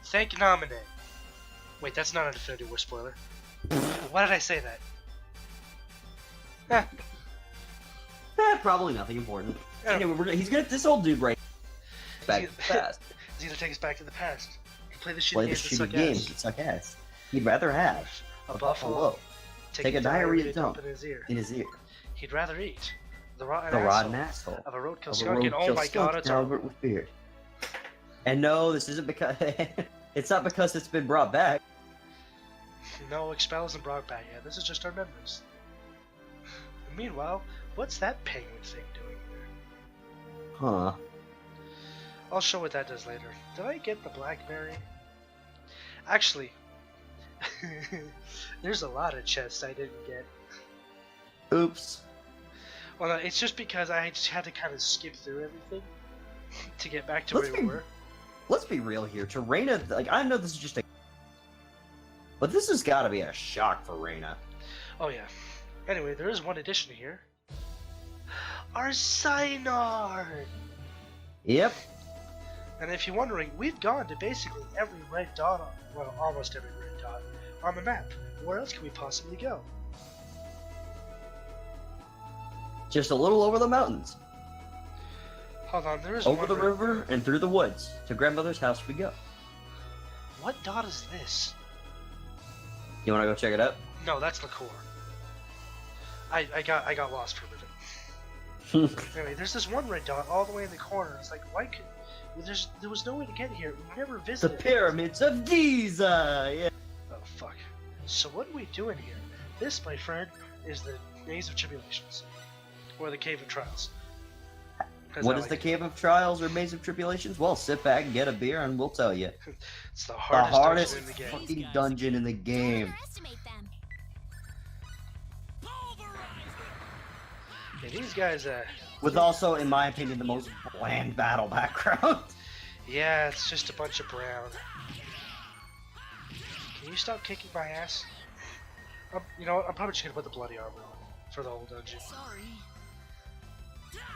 Thank Namine. Wait, that's not an Infinity War spoiler. Why did I say that? Probably nothing important. Yeah. Anyway, he's gonna this old dude right back to the past. He's gonna take us back to the past. Play the shitty Play the games that shitty suck games ass. that suck ass. He'd rather have A buffalo. Take a diarrhea dump in his ear. He'd rather eat the rotten asshole of a roadkill of a skunk, and oh roadkill my skunk god, it's Albert with beard. And no, this isn't because it's not because it's been brought back. No, Expel isn't brought back yet. This is just our memories. Meanwhile, what's that penguin thing doing there? Huh. I'll show what that does later. Did I get the blackberry? Actually, there's a lot of chests I didn't get. Oops. Well, no, it's just because I just had to kind of skip through everything to get back to where we were. Let's be real here. To Reyna, like, I know this is just a... But this has got to be a shock for Reyna. Oh, yeah. Anyway, there is one addition here. Our Synard! Yep. And if you're wondering, we've gone to basically every red dot, well, almost every red dot on the map. Where else can we possibly go? Just a little over the mountains. Hold on, there is over one the river and through the woods. To grandmother's house we go. What dot is this? You want to go check it out? No, that's Liqueur. I got lost for a minute. Anyway, there's this one red dot all the way in the corner. It's like, why could... There was no way to get here. We never visited. The pyramids of Giza! Yeah. Oh, fuck. So what are we doing here? This, my friend, is the Maze of Tribulations. Or the Cave of Trials. What is the Cave of Trials or Maze of Tribulations? Well, sit back and get a beer and we'll tell you. It's the hardest dungeon in the game. Fucking dungeon in the game. Yeah, these guys, with also, in my opinion, the most bland battle background. Yeah, it's just a bunch of brown. Can you stop kicking my ass? You know what? I'm probably just gonna put the bloody armor on for the whole dungeon. Sorry.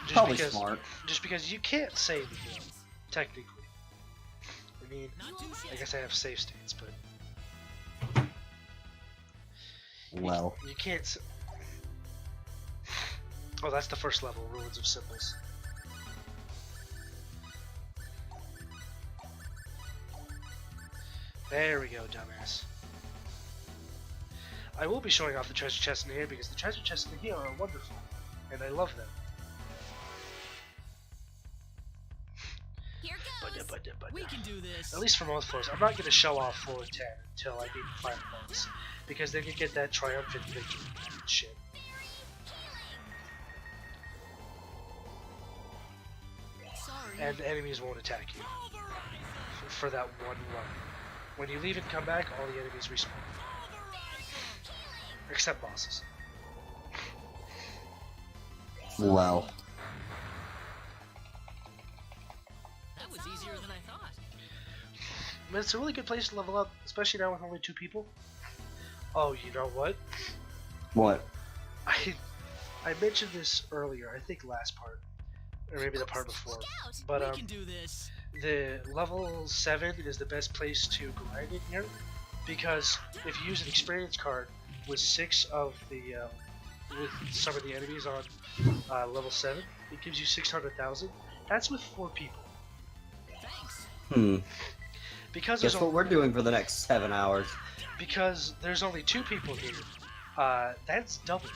Probably smart. Just because you can't save the game, technically. I mean, I guess I have save states, but... Well. You can't... Oh, that's the first level, Ruins of Symbols. There we go, dumbass. I will be showing off the treasure chests in here because the treasure chests in here are wonderful, and I love them. Here goes. We can do this. At least for most floors. I'm not going to show off floor 10 until I beat the final boss, because then you get that triumphant victory and shit. Sorry. And enemies won't attack you for that one run. When you leave and come back, all the enemies respawn. Except bosses. Well. That was easier than I thought. But it's a really good place to level up, especially now with only 2 people. Oh, you know what? What? I mentioned this earlier, I think last part. Or maybe the part before. But we can do this. the level 7 is the best place to grind in here, because if you use an experience card with 6 of the with some of the enemies on level 7, it gives you 600,000. That's with 4 people. Thanks. Because guess what we're doing for the next 7 hours. Because there's only 2 people here, that's doubled.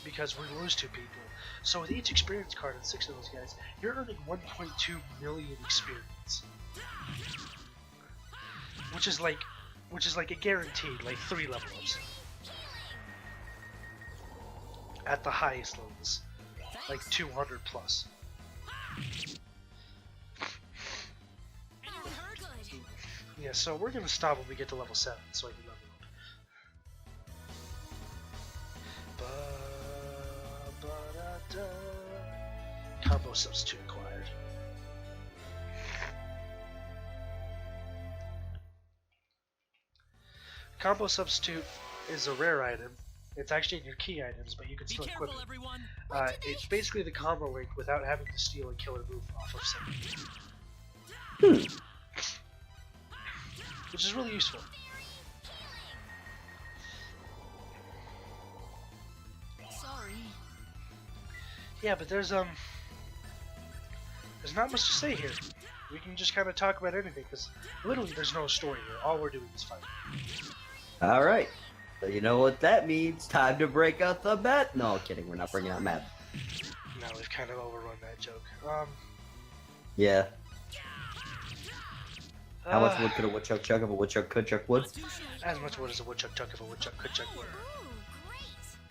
Because we lose 2 people. So with each experience card and 6 of those guys, you're earning 1.2 million experience. Which is like a guaranteed, like 3 level ups. At the highest levels. Like 200 plus. Yeah, so we're gonna stop when we get to level 7 so I can level up. Combo substitute acquired. Combo substitute is a rare item. It's actually in your key items, but you can still equip it. It's basically the combo link without having to steal a killer move off of something. which is really useful. Sorry. Yeah, but there's not much to say here. We can just kind of talk about anything because literally there's no story here. All we're doing is fighting. All right. So you know what that means? Time to break out the mat. No, kidding. We're not bringing out Matt. No, we've kind of overrun that joke. Yeah. How much wood could a woodchuck chuck if a woodchuck could chuck wood? As much wood as a woodchuck chuck if a woodchuck could chuck wood. Ooh, great.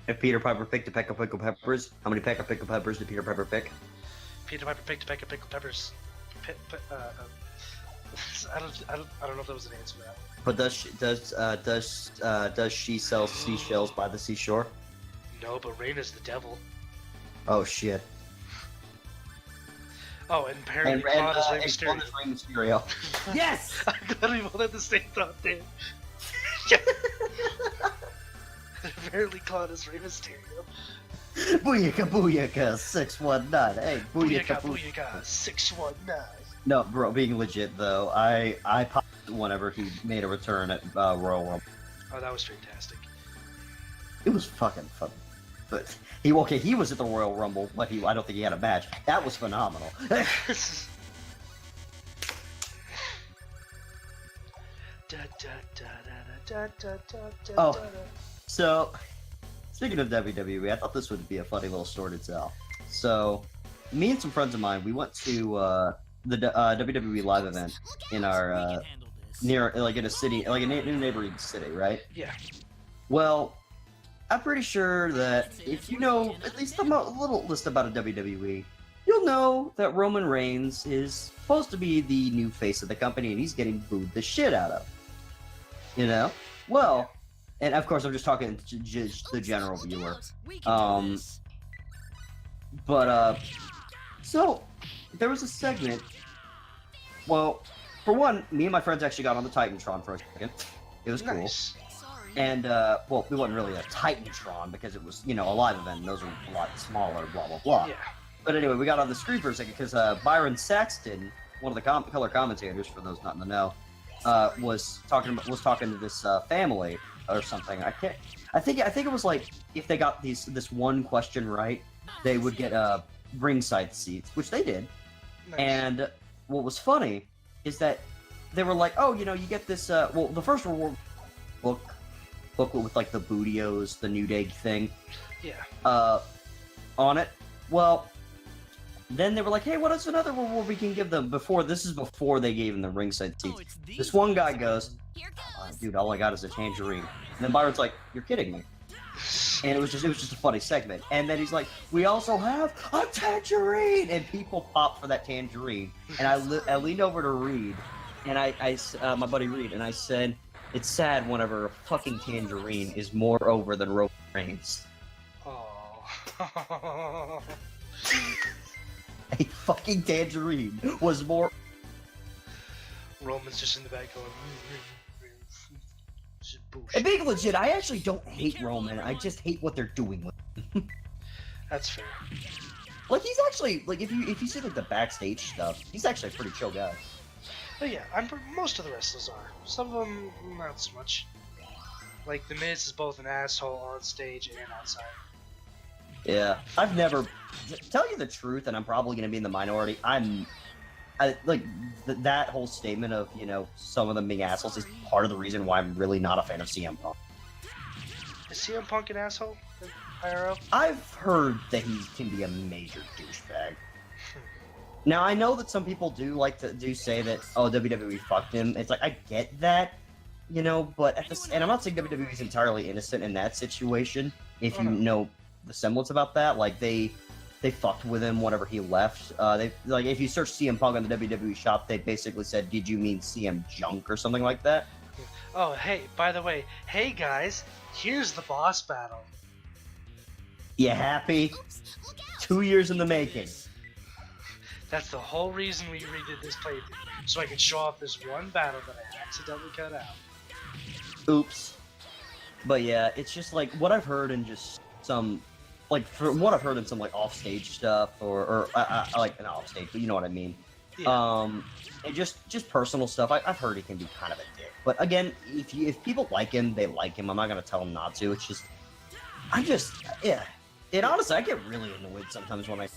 If Peter Piper picked a peck of pickled peppers, how many peck of pickled peppers did Peter Piper pick? Peter Piper picked a peck of pickled peppers. I don't know if there was an answer to that. But does she sell seashells by the seashore? No, but Raina's the devil. Oh shit. Oh, and apparently Claude is Rey Claude is Rey Mysterio. Yes! I'm glad we both had the same thought, Dan. Yeah. Apparently Claude is Rey Mysterio. Booyaka booyaka 619. Hey, Booyaka, booyaka booyaka, 619. No, bro, being legit though, I popped whenever he made a return at Royal Rumble. Oh, that was fantastic. It was fucking fun. But he was at the Royal Rumble, but I don't think he had a match. That was phenomenal. Oh. So, speaking of WWE, I thought this would be a funny little story to tell. So, me and some friends of mine, we went to the WWE live event in our We can handle this. near, like in a city, like a new neighboring city, right? Yeah. Well, I'm pretty sure that if you know at least a little list about a WWE, you'll know that Roman Reigns is supposed to be the new face of the company, and he's getting booed the shit out of. You know? Well, and of course I'm just talking to the general viewer. We can do Um, this. But, so, there was a segment. Well, for one, me and my friends actually got on the Titantron for a second. It was cool. Nice. Sorry. And, well, we wasn't really a Titantron because it was, you know, a live event, and those are a lot smaller, blah, blah, blah. Yeah. But anyway, we got on the screen for a second because Byron Saxton, one of the color commentators, for those not in the know, was talking to this family or something. I think it was like if they got this one question right, they would get ringside seats, which they did. Nice. And what was funny is that they were like, oh, you know, you get this. Well, the first reward booklet with like the Bootios, the New Day thing, Yeah. on it. Well, then they were like, hey, what is another reward we can give them? Before they gave them the ringside Oh, seats. it's these This one guy ones goes, again. Here goes. dude, all I got is a tangerine. And then Byron's like, you're kidding me. And it was just a funny segment. And then he's like, we also have a tangerine, and people pop for that tangerine. And I leaned over to Reed, and my buddy Reed, and I said, it's sad whenever a fucking tangerine is more over than Roman Reigns. Oh. A fucking tangerine was more. Roman's just in the back going. This is bullshit. And being legit, I actually don't hate Roman. I just hate what they're doing with him. That's fair. Like he's actually like if you see like the backstage stuff, he's actually a pretty chill guy. But yeah, most of the wrestlers are. Some of them not so much. Like the Miz is both an asshole on stage and outside. Yeah, I've never. Tell you the truth, and I'm probably gonna be in the minority. That whole statement of some of them being assholes is part of the reason why I'm really not a fan of CM Punk. Is CM Punk an asshole in IRL? I've heard that he can be a major douchebag. Now I know that some people do say that WWE fucked him. It's like I get that, but and I'm not saying WWE is entirely innocent in that situation. If you know the semblance about that, like they fucked with him whenever he left. If you search CM Punk on the WWE shop, they basically said, "Did you mean CM Junk or something like that?" Oh, hey, by the way, hey guys, here's the boss battle. You happy? Oops, look out. 2 years in the making. That's the whole reason we redid this playthrough, so I could show off this one battle that I accidentally cut out. Oops. But yeah, it's just like what I've heard in just some, like from what I've heard in some like offstage stuff or like not offstage, but you know what I mean. Yeah. And just personal stuff. I've heard he can be kind of a dick. But again, if people like him, they like him. I'm not gonna tell them not to. It's just yeah. And honestly, I get really annoyed sometimes when I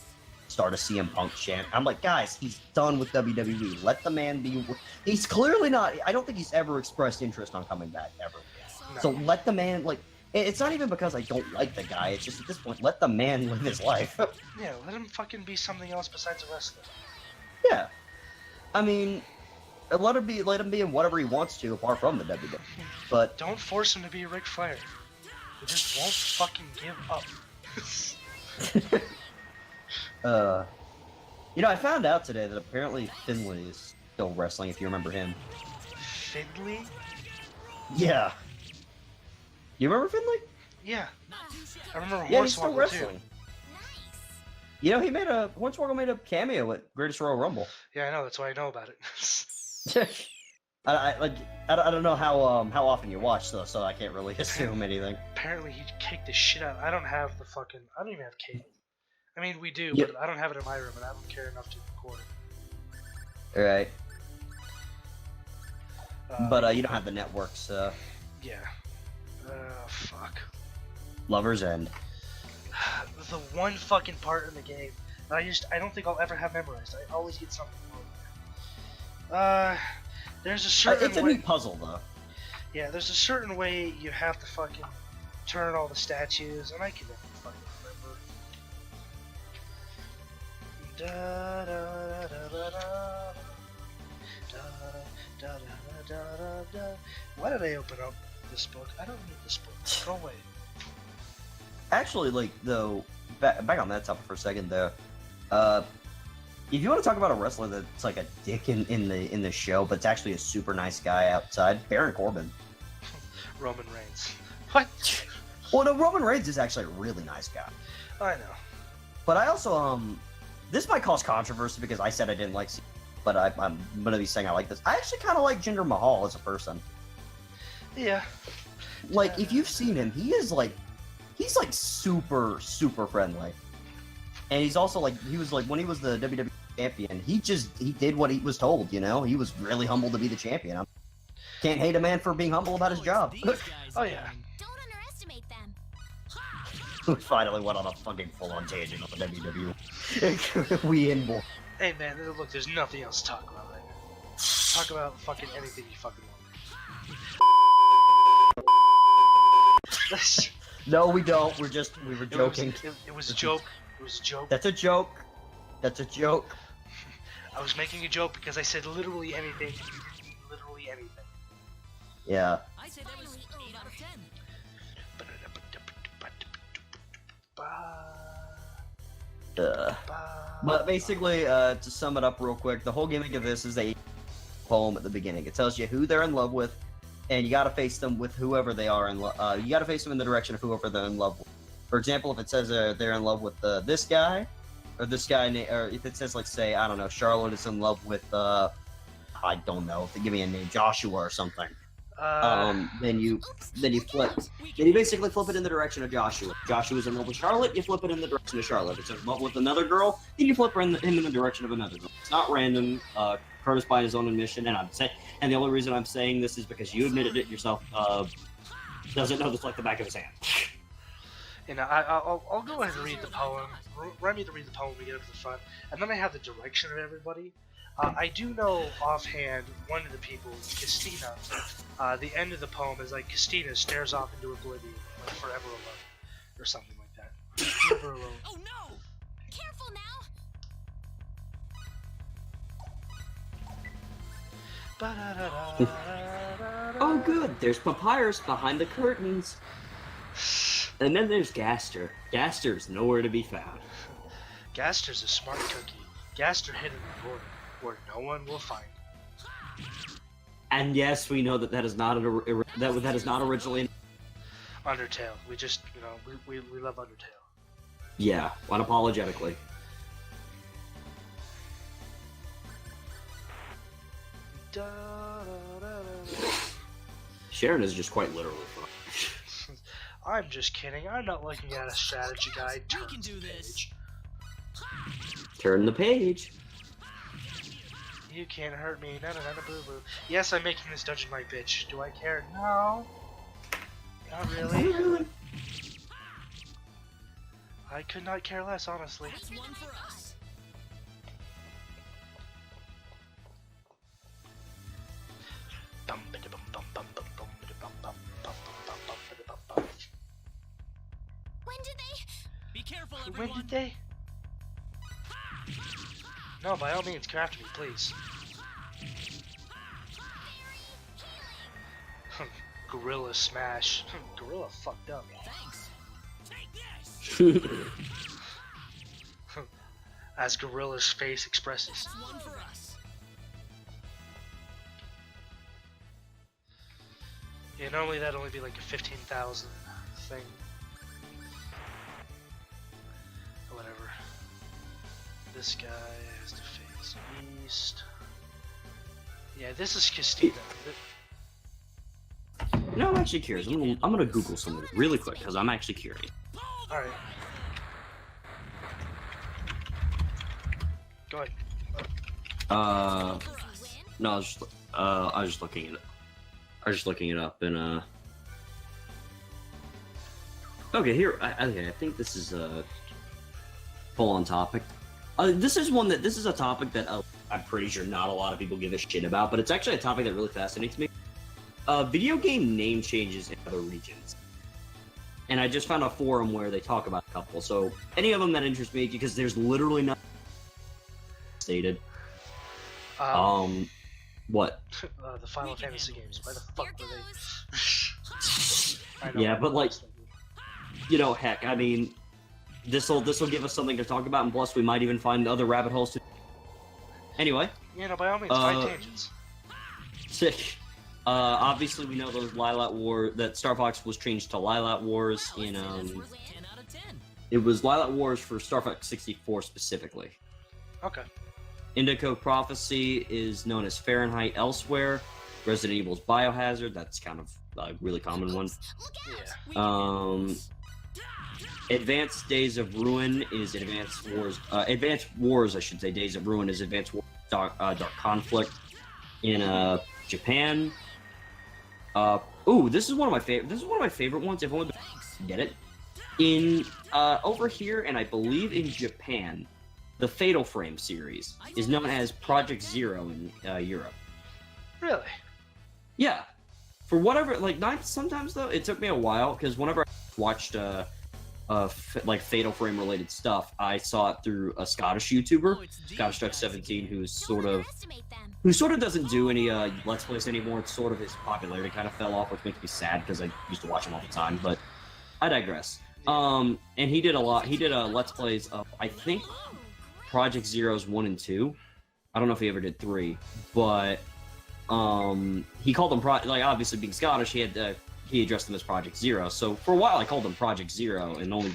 start a CM Punk chant. I'm like, guys, he's done with WWE. Let the man be. He's clearly not. I don't think he's ever expressed interest on coming back ever. No. So let the man like. It's not even because I don't like the guy. It's just at this point, let the man live his life. Yeah, let him fucking be something else besides a wrestler. Yeah, I mean, let him be in whatever he wants to, apart from the WWE. But Don't force him to be Ric Flair. He just won't fucking give up. I found out today that apparently Finlay is still wrestling. If you remember him. Finley? Yeah. You remember Finlay? Yeah. I remember Yeah, he's still Hornswoggle wrestling. too. You know, Hornswoggle made a cameo at Greatest Royal Rumble. Yeah, I know. That's why I know about it. I don't know how often you watch though, so I can't really assume anything. Apparently, he kicked the shit out. I don't even have cable. I mean, we do, Yep. but I don't have it in my room, and I don't care enough to record it. All right, but you don't have the networks. Yeah. Fuck. Lover's End. The one fucking part in the game that I don't think I'll ever have memorized. I always get something wrong. There's a certain It's a way. neat puzzle though. Yeah, there's a certain way you have to fucking turn all the statues, and I can never fucking remember. Da da da da da da da da da da da. Why did I open up this book? I don't need this book. Go away. Actually, like though, back on that topic for a second though. If you want to talk about a wrestler that's like a dick in the show, but it's actually a super nice guy outside, Baron Corbin. Roman Reigns. What? Well, no, Roman Reigns is actually a really nice guy. I know. But I also this might cause controversy because I said I didn't like, but I'm gonna be saying I like this. I actually kind of like Jinder Mahal as a person. Yeah. Like, if you've seen him, he's like super friendly, and he's also like he was like when he was the WWE champion, he did what he was told. You know, he was really humble to be the champion. Can't hate a man for being humble about his job. Oh yeah. Don't underestimate them. We finally went on a fucking full-on tangent on the WWE. We in more. Hey man, look, there's nothing else to talk about right now. Talk about fucking anything you fucking want. No, we don't. We were joking. It was a joke. It was a joke. That's a joke. That's a joke. I was making a joke because I said literally anything. You didn't mean literally anything. Yeah. I say that was 8 out of 10. But basically, to sum it up real quick, the whole gimmick of this is a poem at the beginning. It tells you who they're in love with, and you got to face them with whoever they are in love. You got to face them in the direction of whoever they're in love with. For example, if it says they're in love with this guy, or this guy, or if it says like say I don't know, Charlotte is in love with I don't know, if they give me a name, Joshua or something. Then you flip. Then you basically flip it in the direction of Joshua. Joshua's in love with Charlotte, you flip it in the direction of Charlotte. If it's in love with another girl, then you flip him in the direction of another girl. It's not random. Curtis by his own admission, and the only reason I'm saying this is because you admitted it yourself. Doesn't know this like the back of his hand. And I'll go ahead and read the poem. Remind me to read the poem when we get up to the front, and then I have the direction of everybody. I do know offhand one of the people, Christina. The end of the poem is like Christina stares off into oblivion, like forever alone, or something like that. Forever alone. Oh no! Careful now! Oh good, there's Papyrus behind the curtains. And then there's Gaster. Gaster's nowhere to be found. Gaster's a smart cookie. Gaster hid in the corner, where no one will find. And yes, we know that is not that is not originally. Undertale. We just, we love Undertale. Yeah, unapologetically. Sharon is just quite literally fun. I'm just kidding. I'm not looking at a strategy guide. We can do this. Turn the page. You can't hurt me. Na na na boo boo. Yes, I'm making this dungeon my bitch. Do I care? No. Not really. I could not care less, honestly. That's one for us. When did they? Be careful, When everyone. did they? No, by all means, craft me, please. Gorilla smash. Gorilla fucked up. Thanks. Take this. As Gorilla's face expresses. That's one for us. Yeah, normally that'd only be like a 15,000 thing. Whatever. This guy has to face east. Yeah, this is Castina. No, I'm actually curious. I'm gonna Google something really quick because I'm actually curious. Alright. Go ahead. No, I was just looking it. I was just looking it up and Okay, here. Okay, I think this is a full-on topic. This is a topic that I'm pretty sure not a lot of people give a shit about, but it's actually a topic that really fascinates me. Video game name changes in other regions. And I just found a forum where they talk about a couple. So any of them that interest me, because there's literally nothing stated. What? The Final We can Fantasy handle games. this. Why the fuck Here were goes. they? I know, Yeah, but like, honestly. you know, heck, I mean, this'll give us something to talk about, and plus we might even find other rabbit holes to. Anyway. Yeah, no, by all means, find tangents. Sick. Obviously we know those Lilat War that Star Fox was changed to Lilat Wars in 10 out of 10. it was Lilat Wars for Star Fox 64 specifically. Okay. Indigo Prophecy is known as Fahrenheit elsewhere. Resident Evil's Biohazard, that's kind of a really common one. Look out. Yeah. We can do this. Advanced Days of Ruin is Advanced Wars, I should say. Days of Ruin is Advanced Wars Dark Conflict in Japan. This is one of my favorite ones. If only Thanks. get it. In over here, and I believe in Japan, the Fatal Frame series is known as Project Zero in Europe. Really? Yeah, for whatever, like, not sometimes though. It took me a while because whenever I watched like Fatal Frame related stuff, I saw it through a Scottish YouTuber, Oh, it's these Scottish Duck guys 17, again. who's Don't sort of underestimate them. doesn't do any Let's Plays anymore. It's sort of his popularity kind of fell off, which makes me sad because I used to watch him all the time. But I digress. And he did a lot. He did Let's Plays of, I think, Project Zero's 1 and 2. I don't know if he ever did 3, but he called them like, obviously being Scottish, he addressed them as Project Zero. So for a while I called them Project Zero and only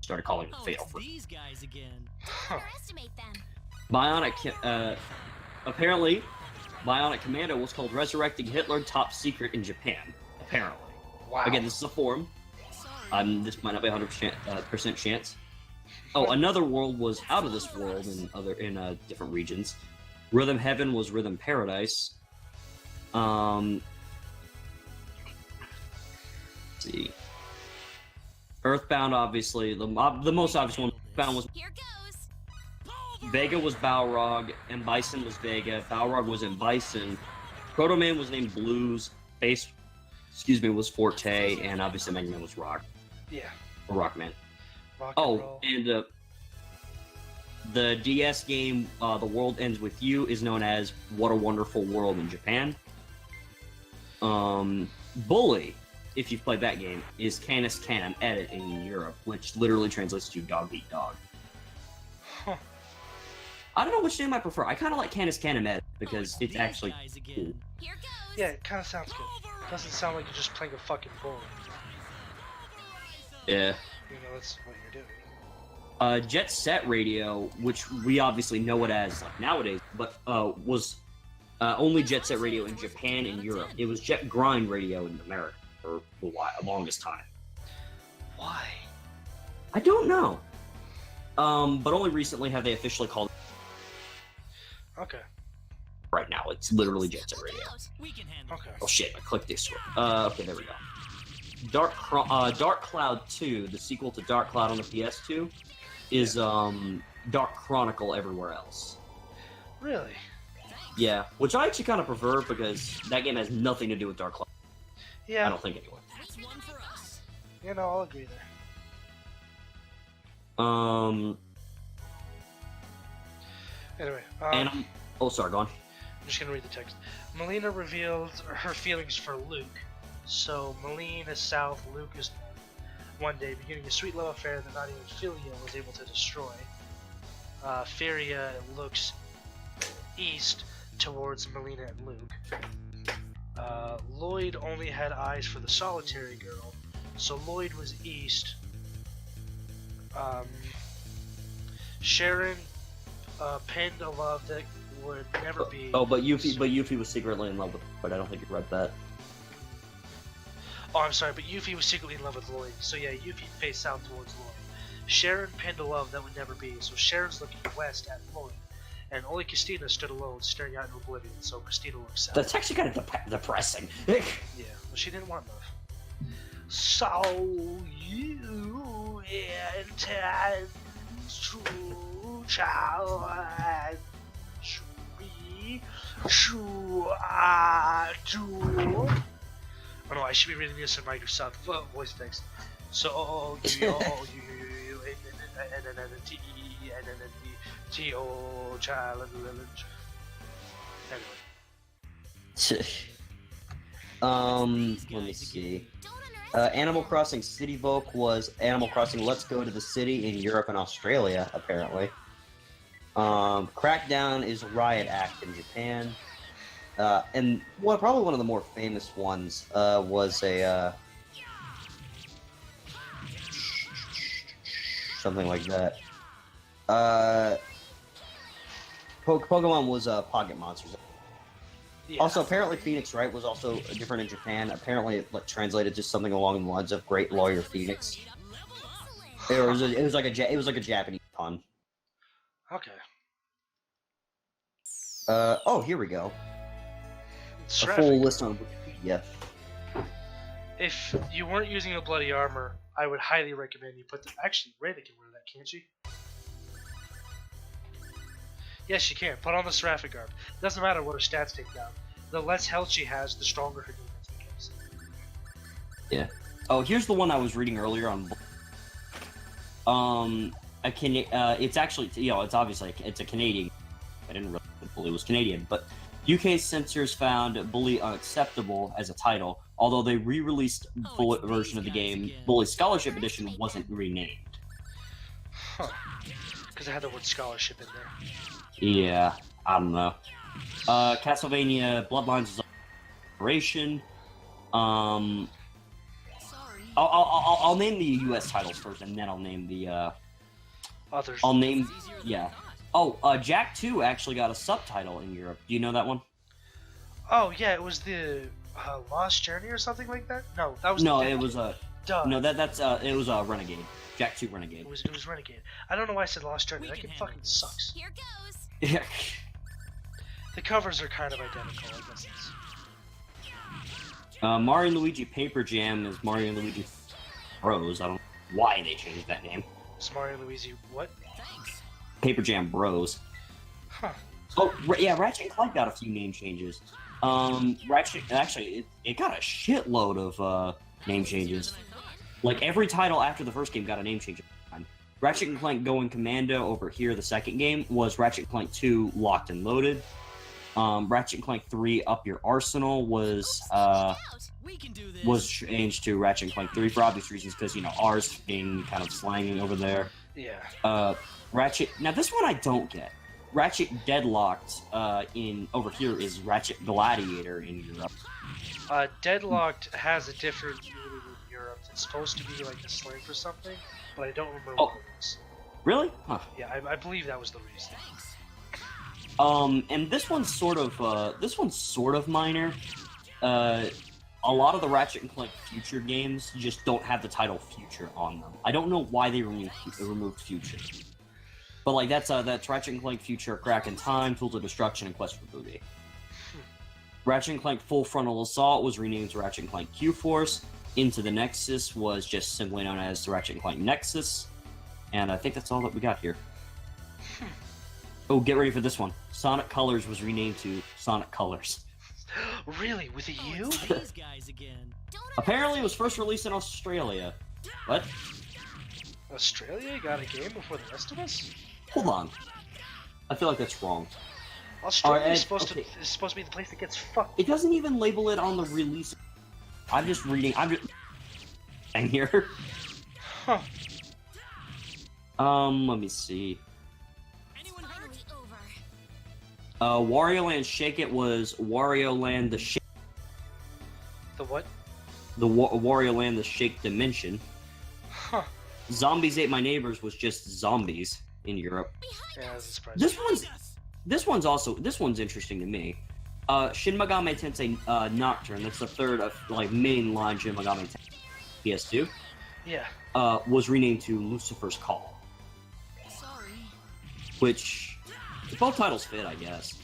started calling them Oh, Fatal it's Frame. these guys again. Don't underestimate them. Apparently Bionic Commando was called Resurrecting Hitler Top Secret in Japan. Apparently. Wow. Again, this is a forum. Sorry. This might not be 100% chance. Oh, another world was Out of This World in different regions. Rhythm Heaven was Rhythm Paradise. Let's see. Earthbound, obviously, the most obvious one. Earthbound was Here goes. Vega was Balrog, and Bison was Vega. Balrog was in Bison. Proto Man was named Blues. Face, was Forte, and obviously Mega Man was Rock. Yeah. Or Rockman. Rock and Oh, roll. and the DS game, The World Ends With You, is known as What a Wonderful World in Japan. Bully, if you've played that game, is Canis Canem Edit in Europe, which literally translates to Dog Eat Dog. Huh. I don't know which name I prefer. I kind of like Canis Canem Edit Oh, because it's these actually guys cool. again. Here goes. Yeah, it kind of sounds good. Doesn't sound like you're just playing a fucking bull. Yeah. You know, that's what you're doing. Jet Set Radio, which we obviously know it as like, nowadays, but was only Jet Set Radio in Japan and Europe. It was Jet Grind Radio in America for the longest time. Why? I don't know. But only recently have they officially called. Okay. now. It's literally Jet Set Look Radio. out. We can handle Okay. Oh shit! I clicked this one. Okay, there we go. Dark Cloud 2, the sequel to Dark Cloud on the PS2, is Dark Chronicle everywhere else. Really? Yeah, which I actually kind of prefer because that game has nothing to do with Dark Cloud. I Yeah. don't think anyway. That's one for us. You know, I'll agree there. Anyway, And oh, sorry, go on. I'm just gonna read the text. Melina revealed her feelings for Luke. So Melina is south, Luke is north. One day, beginning a sweet love affair that not even Philia was able to destroy. Feria looks east towards Melina and Luke. Lloyd only had eyes for the solitary girl, so Lloyd was east. Sharon penned a love that would never be. Oh, but Yuffie was secretly in love with her, but I don't think you read that. Oh, I'm sorry, but Yuffie was secretly in love with Lloyd. So yeah, Yuffie faced south towards Lloyd. Sharon penned a love that would never be, so Sharon's looking west at Lloyd. And only Christina stood alone, staring out into oblivion, so Christina looks south. That's actually kind of depressing. Yeah, well, she didn't want love. So you intend to challenge me to Oh no, I should be reading this in Microsoft voice text. So you challenge. Anyway. Let me see. Animal Crossing City Folk was Animal Crossing Let's Go to the City in Europe and Australia, apparently. Crackdown is Riot Act in Japan. And probably one of the more famous ones was a something like that. Pokemon was Pocket Monsters. Yeah. Also, apparently Phoenix Wright was also different in Japan. Apparently, it translated to something along the lines of "Great Lawyer Phoenix." It was like a Japanese pun. Okay. Oh, here we go. A Traffic. full list on Wikipedia. If you weren't using a bloody armor, I would highly recommend you put the. Actually, Rayna can wear that, can't she? Yes, she can. Put on the Seraphic Garb. Doesn't matter what her stats take down. The less health she has, the stronger her defense becomes. Yeah. Oh, here's the one I was reading earlier on. It's actually, it's obviously it's a Canadian. I didn't really think Bully was Canadian, but UK censors found Bully unacceptable as a title, although they re-released Bullet version of the game. Bully Scholarship Edition wasn't renamed. Huh. Because I had the word scholarship in there. Yeah, I don't know. Castlevania Bloodlines is operation. Sorry. I'll name the US titles first, and then I'll name the Others. I'll name Oh, Jack 2 actually got a subtitle in Europe. Do you know that one? Oh yeah, it was the Lost Journey or something like that. No, that was. No, the it was Duh. no that's it was Renegade. Jack 2 Renegade. It was Renegade. I don't know why I said Lost Journey. That game fucking sucks. Here goes. Yeah. The covers are kind of identical, I guess. Mario and Luigi Paper Jam is Mario and Luigi Bros. I don't know why they changed that name. It's Mario and Luigi. What? Thanks. Paper Jam Bros. Huh. Oh, yeah, Ratchet and Clank got a few name changes. Ratchet, actually, it got a shitload of name changes. Like, every title after the first game got a name change. Ratchet and Clank Going Commando over here, the second game, was Ratchet and Clank 2 Locked and Loaded. Ratchet and Clank 3 Up Your Arsenal was We can do this. was changed to Ratchet and Clank 3 for obvious reasons, because, R's being kind of slanging over there. Yeah. Ratchet, now this one I don't get. Ratchet Deadlocked in over here is Ratchet Gladiator in Europe. Deadlocked has a different meaning in Europe. It's supposed to be like a slang for something, but I don't remember what it is. Really? Huh. Yeah, I believe that was the reason. And this one's sort of minor. A lot of the Ratchet and Clank Future games just don't have the title Future on them. I don't know why they removed Future. But like that's Ratchet and Clank Future, Crack in Time, Tools of Destruction, and Quest for Booty. Ratchet and Clank Full Frontal Assault was renamed to Ratchet and Clank Q-Force. Into the Nexus was just simply known as Ratchet and Clank Nexus. And I think that's all that we got here. Oh, get ready for this one. Sonic Colors was renamed to Sonic Colors. Really? With a U? It's these guys again. Apparently, it was first released in Australia. What? Australia got a game before the rest of us? Hold on. I feel like that's wrong. Australia Alright, is supposed okay. to be the place that gets fucked. It doesn't even label it on the release. I'm just reading. I'm just. And here. Huh. Let me see. Anyone hurt? Wario Land Shake It was Wario Land the Shake. The what? The Wario Land the Shake Dimension. Huh. Zombies Ate My Neighbors was just zombies in Europe. Yeah, that's surprising. This one's interesting to me. Shin Megami Tensei Nocturne, that's the third of like mainline Shin Megami Tensei PS2. Yeah. Was renamed to Lucifer's Call, Sorry. which both titles fit, I guess.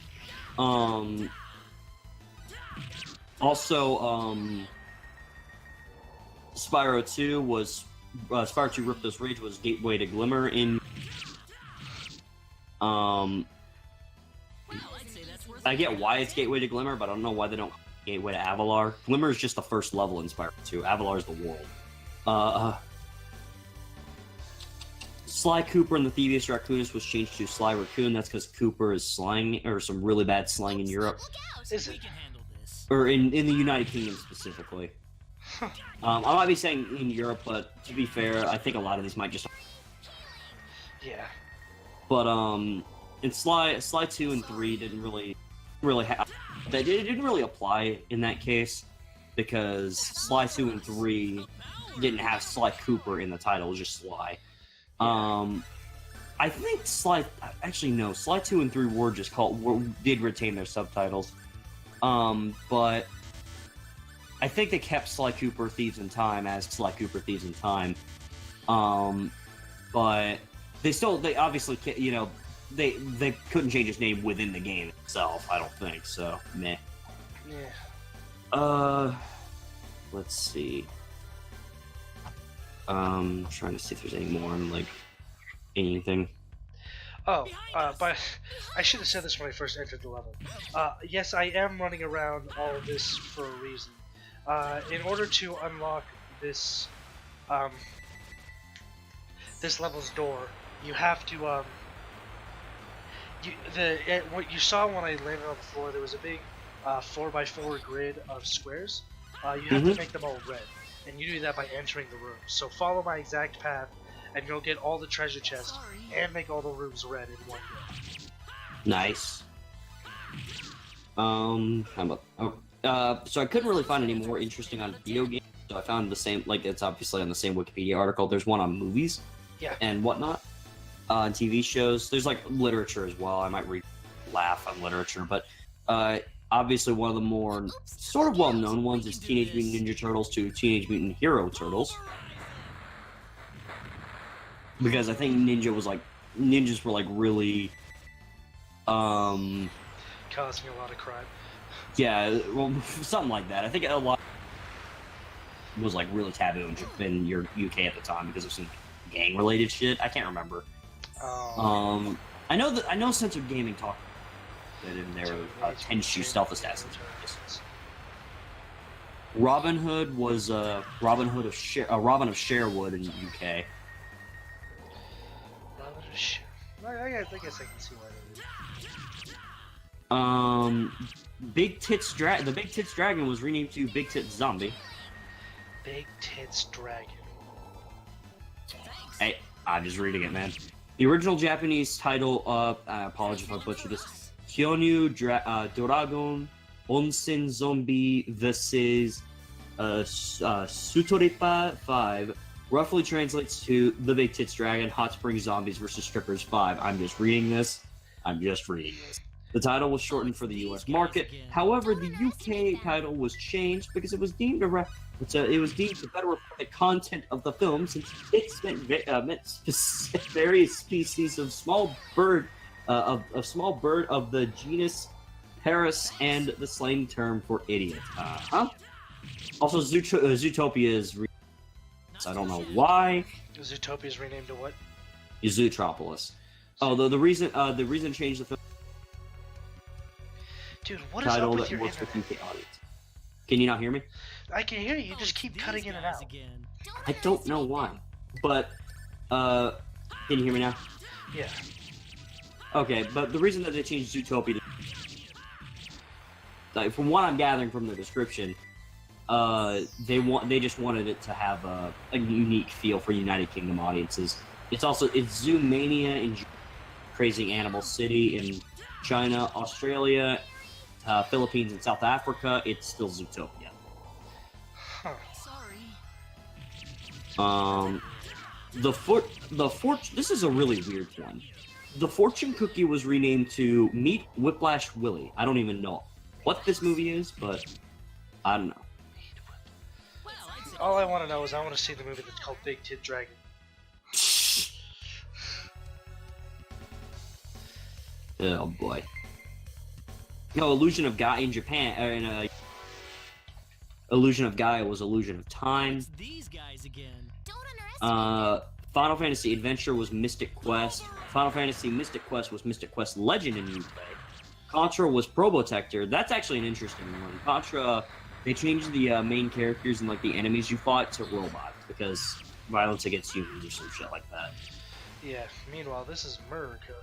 Also, Spyro 2 was Spyro 2 Ripto's Rage was Gateway to Glimmer in. Well, I'd say that's worth I get why it's Gateway to Glimmer, but I don't know why they don't Gateway to Avalar. Glimmer is just the first level in Spyro 2. Avalar is the world. Sly Cooper and the Thievius Raccoonus was changed to Sly Raccoon. That's because Cooper is slang, or some really bad slang in Europe. Is We it? can handle this. Or in the United Kingdom specifically. I might be saying in Europe, but to be fair, I think a lot of these might just... Yeah. But, in Sly 2 and 3 didn't really have... It didn't really apply in that case, because Sly 2 and 3 didn't have Sly Cooper in the title, it was just Sly. I think Sly 2 and 3 were just did retain their subtitles. But I think they kept Sly Cooper Thieves in Time as Sly Cooper Thieves in Time. But they obviously, you know, they couldn't change his name within the game itself, I don't think, so meh. Yeah. Let's see. Trying to see if there's any more on, like, anything. Oh, but I should have said this when I first entered the level. Yes, I am running around all of this for a reason. In order to unlock this, this level's door, you have to, what you saw when I landed on the floor, there was a big 4x4 grid of squares. You have to make them all red, and you do that by entering the room. So follow my exact path, and you'll get all the treasure chests and make all the rooms red in one go. Nice. How about... so I couldn't really find any more interesting on video games, so I found the same, like, it's obviously on the same Wikipedia article. There's one on movies and whatnot, on TV shows. There's, like, literature as well. I might laugh on literature, but obviously one of the more sort of well-known ones is Teenage Mutant Ninja Turtles to Teenage Mutant Hero Turtles. Because I think ninjas were, like, really, Causing a lot of crime. yeah, well, something like that. I think a lot was, like, really taboo in your UK at the time because of some gang-related shit. I can't remember. I know Censored Gaming talked about it in their Tenchu Stealth Assassins. Robin Hood was Robin of Sherwood in the UK. I guess I can see why they did. The Big Tits Dragon was renamed to Big Tits Zombie. Big Tits Dragon. Hey, I'm just reading it, man. The original Japanese title of, I apologize if I butchered this, Kyonu Dragon Onsen Zombie vs. Sutoripa 5, roughly translates to The Big Tits Dragon Hot Spring Zombies vs. Strippers 5. I'm just reading this. The title was shortened for the US market. However, the UK title was changed because it was deemed to better reflect the content of the film, since it meant various species of small bird of the genus Paris and the slang term for idiot. Also, Zootopia is. I don't know why. Zootopia is renamed to what? Zootropolis. Oh, the reason to change the film Dude, what is up title with that your works internet? with UK audience. Can you not hear me? I can hear you. You just keep cutting in and out. Again. I don't know why, but can you hear me now? Yeah. Okay, but the reason that they changed Zootopia, like, from what I'm gathering from the description, they just wanted it to have a unique feel for United Kingdom audiences. It's Zoomania in Crazy Animal City in China, Australia, Philippines, and South Africa. It's still Zootopia. Huh. Sorry. This is a really weird one. The fortune cookie was renamed to Meet Whiplash Willie. I don't even know what this movie is, but I don't know. Well, I'd say All I want to know is I want to see the movie that's called Big Tit Dragon. Oh boy. No, Illusion of Gaia in Japan. Illusion of Gaia was Illusion of Time. it's these guys again. Don't underestimate Final Fantasy Adventure was Mystic Quest. Final Fantasy Mystic Quest was Mystic Quest Legend in UK. Contra was Probotector. That's actually an interesting one. Contra, they changed the main characters and like the enemies you fought to robots because violence against humans or some shit like that. Yeah. Meanwhile, this is America.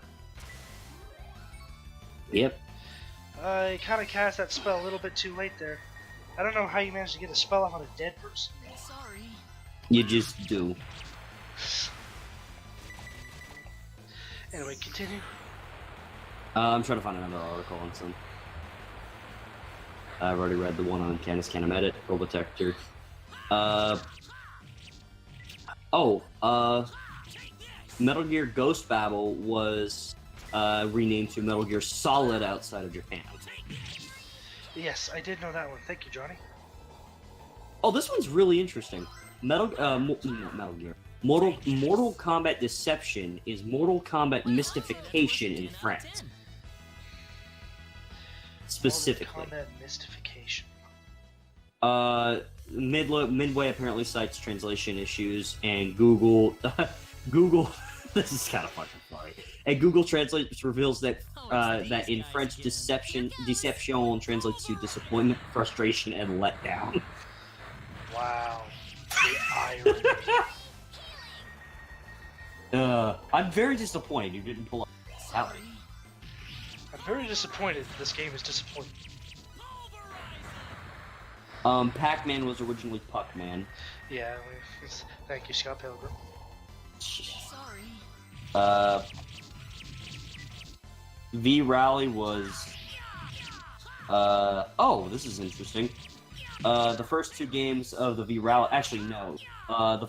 Yep. I kind of cast that spell a little bit too late there. I don't know how you managed to get a spell off on a dead person. Sorry. You just do. Anyway, continue. I'm trying to find another article on some. I've already read the one on Canis Canem Edit, Probotector. Metal Gear Ghost Babel was renamed to Metal Gear Solid outside of Japan. Yes, I did know that one. Thank you, Johnny. Oh, this one's really interesting. Not Metal Gear. Mortal Kombat Deception is Mortal Kombat Mystification in France. Specifically. Mortal Kombat Mystification. Midway apparently cites translation issues, and Google, this is kind of fucking funny. And Google Translate reveals that that in French, deception translates to disappointment, frustration, and letdown. Wow. The irony. I'm very disappointed you didn't pull up Sally. I'm very disappointed that this game is disappointing. Pac-Man was originally Puck-Man. Yeah, thank you, Scott Pilgrim. Sorry. V-Rally was... oh, this is interesting. The first two games of the V-Rally... Actually, no. The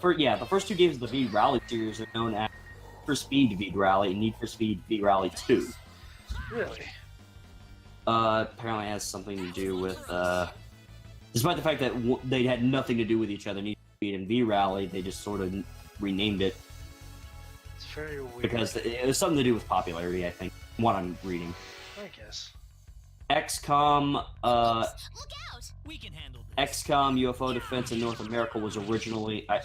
first two games of the V-Rally series are known as Need for Speed V-Rally and Need for Speed V-Rally 2. Really? Apparently it has something to do with, despite the fact that they had nothing to do with each other, Need for Speed and V-Rally, they just sort of renamed it. It's very weird. Because it was something to do with popularity, I think, what I'm reading. I guess. XCOM, Look out! We can handle this. XCOM UFO Defense in North America was originally, I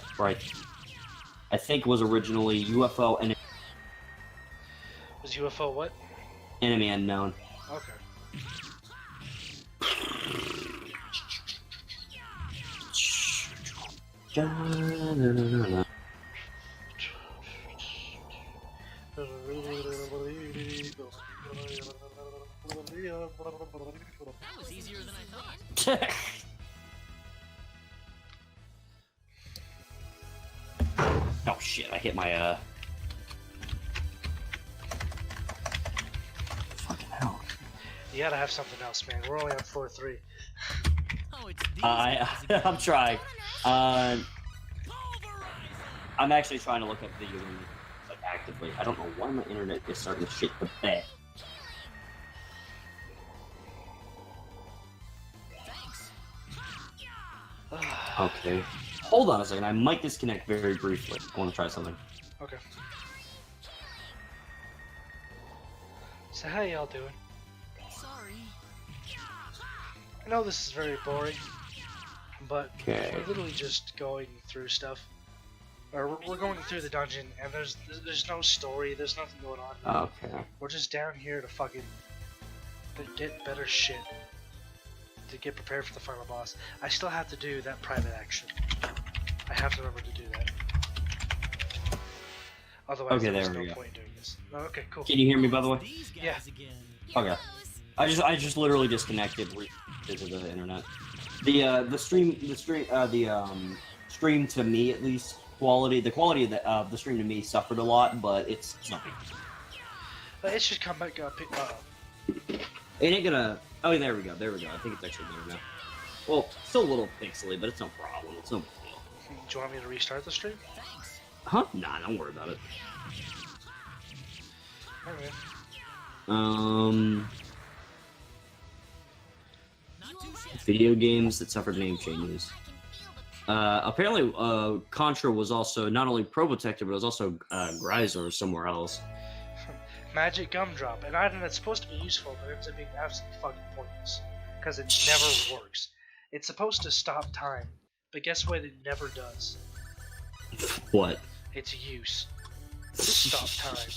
think was originally UFO and Was UFO what? Enemy Unknown. Okay. That was easier than I thought. Oh shit, I hit my, fucking hell. You gotta have something else, man. We're only on floor 3. Oh, it's these guys again. I'm trying. I'm actually trying to look up video games, like, actively. I don't know why my internet is starting to shit the bed. Thanks. Okay. Hold on a second, I might disconnect very briefly. I want to try something. Okay. So how y'all doing? Sorry. I know this is very boring, but Okay. we're literally just going through stuff. Or we're going through the dungeon, and there's no story, there's nothing going on. Okay. We're just down here to fucking get better shit. To get prepared for the final boss. I still have to do that private action. I have to remember to do that. Otherwise, Okay, there's there we no go. point in doing this. Oh, okay, cool. Can you hear me, by the way? These guys Yeah. again. Okay. I just literally disconnected because of the internet. The stream to me at least the quality of the stream to me suffered a lot, but it's nothing. It should come back up. It ain't gonna. Oh, there we go. There we go. I think it's actually better now. Well, still a little pixely, but it's no problem. It's no big deal. Do you want me to restart the stream? Thanks. Huh? Nah, don't worry about it. Alright. Not too shabby. Video games that suffered name changes. Apparently, Contra was also not only Pro Protector, but it was also Grisor somewhere else. Magic Gumdrop, an item that's supposed to be useful, but ends up being absolutely fucking pointless. Because it never works. It's supposed to stop time, but guess what it never does? What? Its use. Stop time.